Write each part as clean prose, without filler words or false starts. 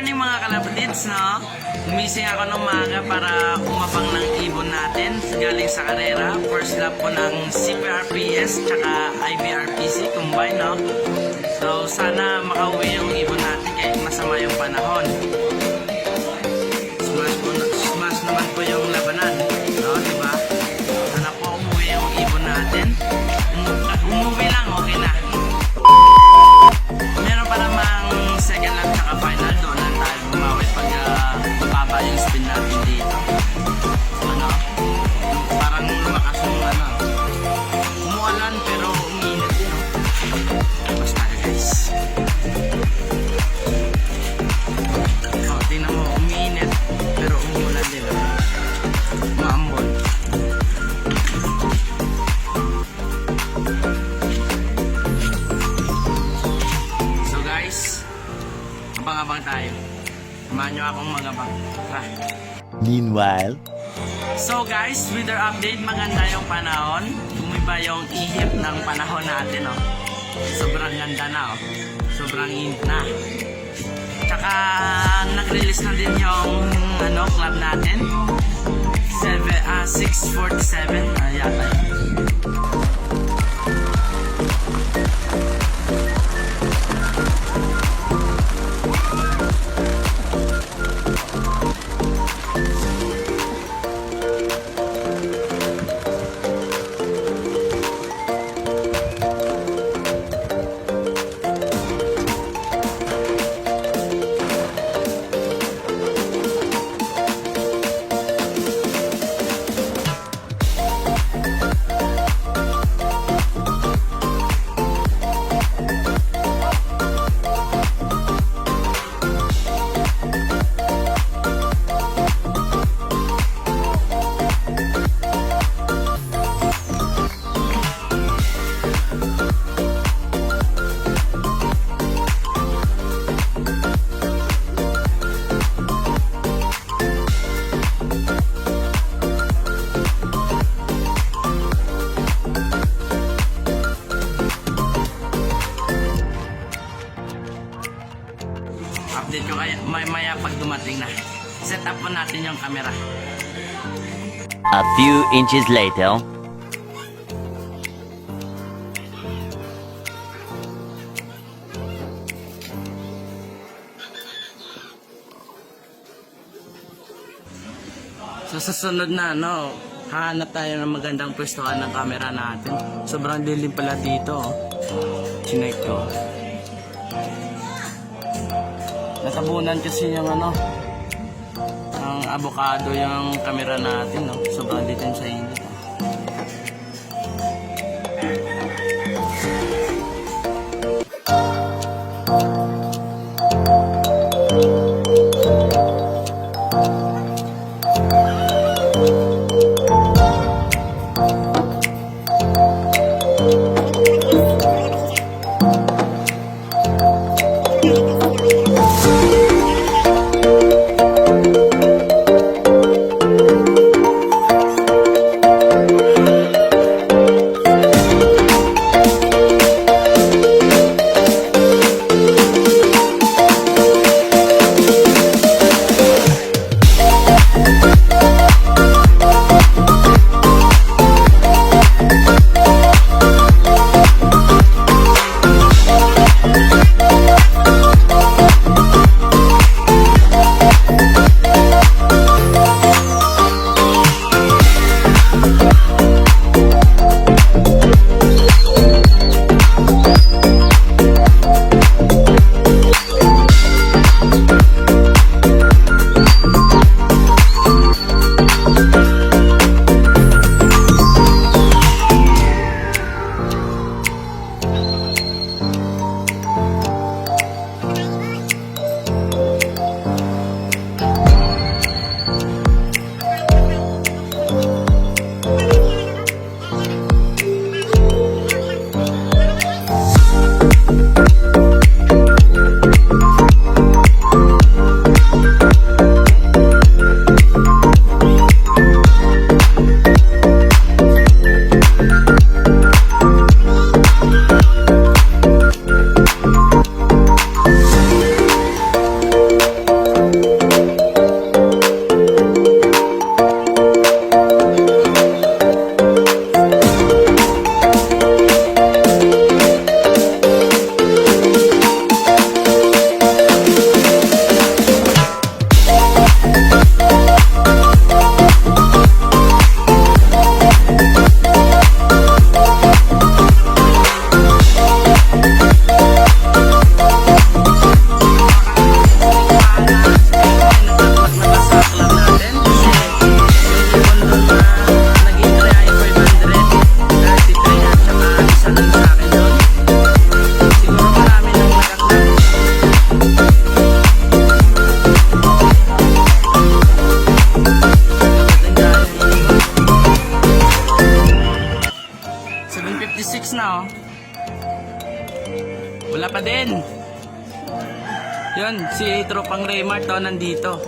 morning mga kalapatids, no? Gumising ako ng umaga para umabang ng ibon natin galing sa karera. First lap po ng CPRPS tsaka IBRPC combine, no? So sana makauwi yung ibon natin kahit masama yung panahon. Smash naman po yung labanan, no? Diba? Sana po umuwi yung ibon natin. Umuwi lang, okay na. Meron pa namang second lap tsaka final. Doon lang tayo bumawi pag mababa yung spin natin dito. Ano? Parang lumakas yung ano. Umuulan pero uminit din. Basta guys. Oh, tingnan mo, uminit pero umuulan din. Maambon. Abang-abang tayo. Samahan nyo akong magabang. Meanwhile, so guys, weather update, maganda yung panahon. Bumiba yung ihip ng panahon natin, oh. Sobrang ganda na, oh. Sobrang init na. Tsaka nag-release na din yung ano, club natin. 647 yata. Update ko kaya maya pag dumating na. Set up po natin yung camera. a few inches later. So sa sunod na, no, hahanap tayo ng magandang pwestuhan ng camera natin. Sobrang dilim pala dito, oh. Chinek ko. Natabunan kasi yung ano, ang avocado yung camera natin, no. Sobrang dilim sa init. Yun, si Tropang Raymart to nandito.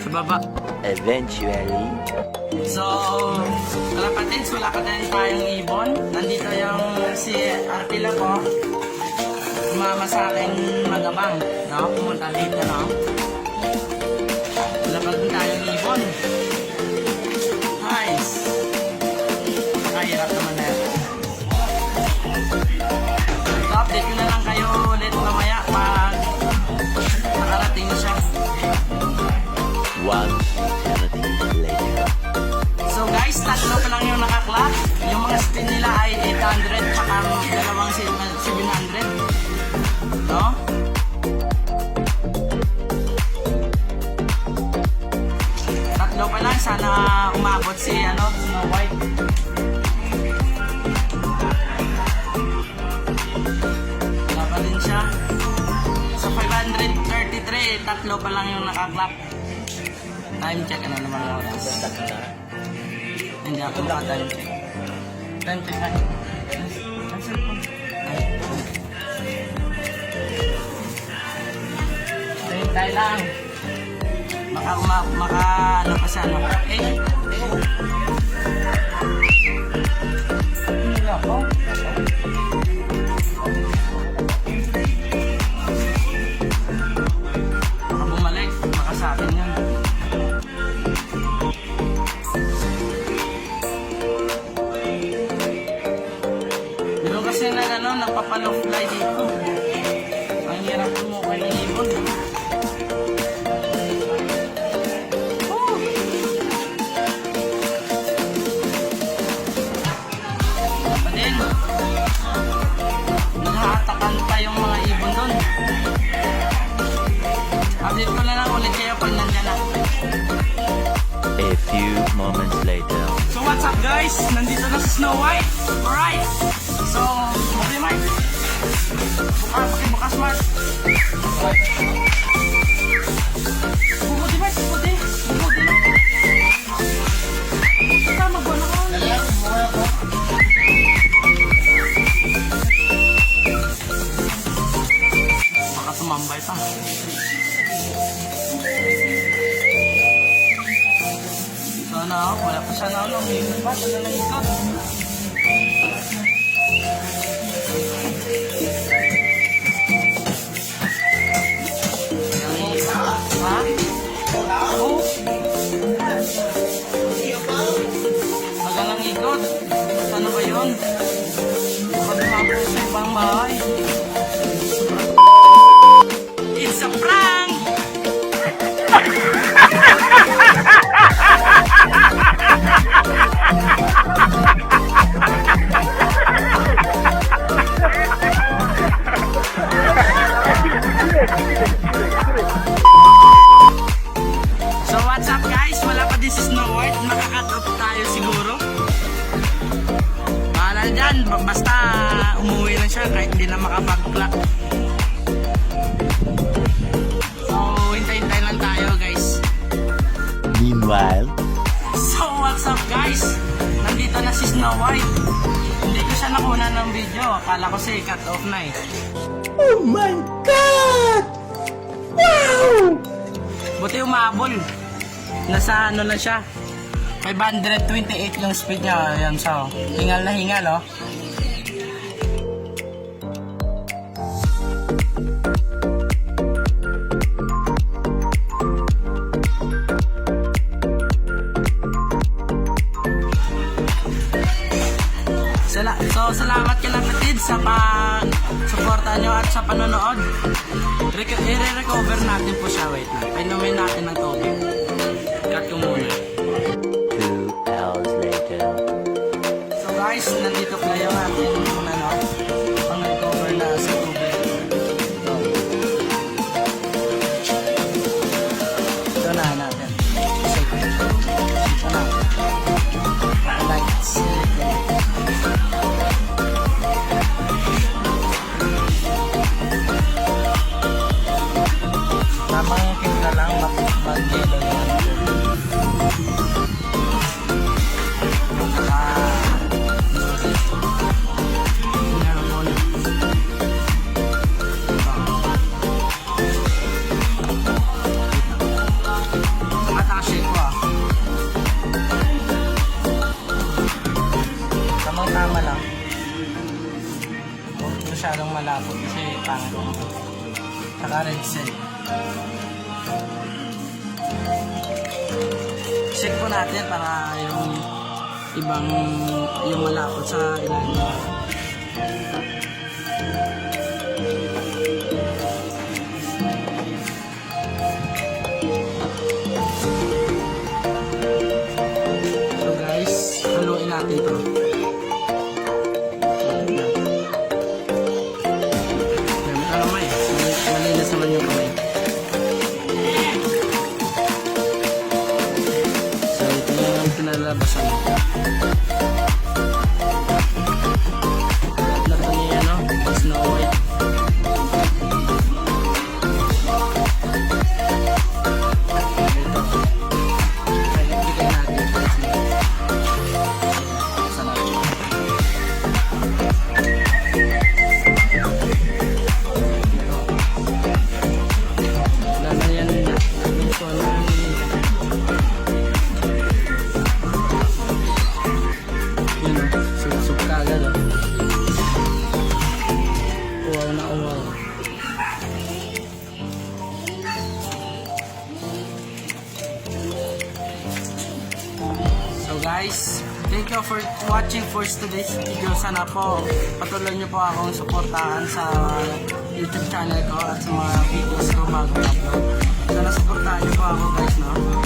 Sa baba. Eventually. So, kalapatids, wala ka din tayong ibon. Nandito yung si Arpila po. Sumama sa akin magabang. No? Pumunta dito, no? Wala pa din tayong ibon. Nice. Nakahirap naman na yan. So, update ko na lang kayo ulit mamaya pag nakarating na siya. 1 eternity later. So guys, tatlo pa lang yung nakaklap. Yung mga spin nila ay 800 tsaka dalawang 700. No? Tatlo pa lang. Sana umabot si Snow White. Wala pa din siya. So 533, tatlo pa lang yung nakaklap. Time check na naman ang oras. Hindi ako maka-time check. Time check na. Ang cellphone. Hintay lang. Ano pa siya, no? Hindi ako. Baka bumalik. Baka sa atin yun. Meron kasi nagpapalo-fly dito. Ang hirap tumukay ng ibon. Pa din. Nahatakan pa yung mga ibon doon. Update ko na lang ulit kayo pag nandyan na. A few moments later. So what's up guys? Nandito na si Snow White. Alright. So, okay Mark. Bukas Mark. Bumuti Mark, bumuti. Bumuti na. Basta magbuwan ako. Baka tumambay pa. So wala pa siya na ikot pa. Wala na ikot. Ha? Oo. Magalang ikot. Ano ba yun? Pagkakapos sa ibang bahay. It's a prank! So what's up guys? Wala pa din si Snow White. Makakat off tayo siguro. Bahala dyan. Basta umuwi na siya kahit hindi na makapag-clock. So hintay-hintay lang tayo guys. Meanwhile. So what's up guys? Nandito na si Snow White. Hindi ko siya nakuna ng video. Akala ko si cut off na eh. Oh my God! Wow! Buti umabol. Nasa ano lang siya. 528 yung speed niya. Ayan siya. Oh. Hingal na hingal oh. So salamat kay kapatid sa pag-suporta nyo at sa panonood. I-recover natin po siya. Wait lang. Painumin natin ng tubig. Cut ko muna. 2 hours later. So guys, nandito pa yung ating pang-recover na sa tubig. Ito na natin. Ito na. Lights. Tamang kita lang mag-yelo yun. pangit. Saka red cell. Check po natin para yung ibang yung malapot sa ilalim. So guys, haluin natin to. Gamit ang kamay. Malinis naman yung kamay. So ito yung pinalabasan. Lahat na niya no? Snow White. Ito. Kaya bigay natin. Sana. Wala na yan. Ito na. Yun o. Sup-sup ka agad o. Uwaw na uwaw. So guys, thank you for watching for today's video. Sana po patuloy niyo po akong suportahan sa YouTube channel ko at sa mga videos ko bago i-upload. Sana suportahan niyo po ako guys, no?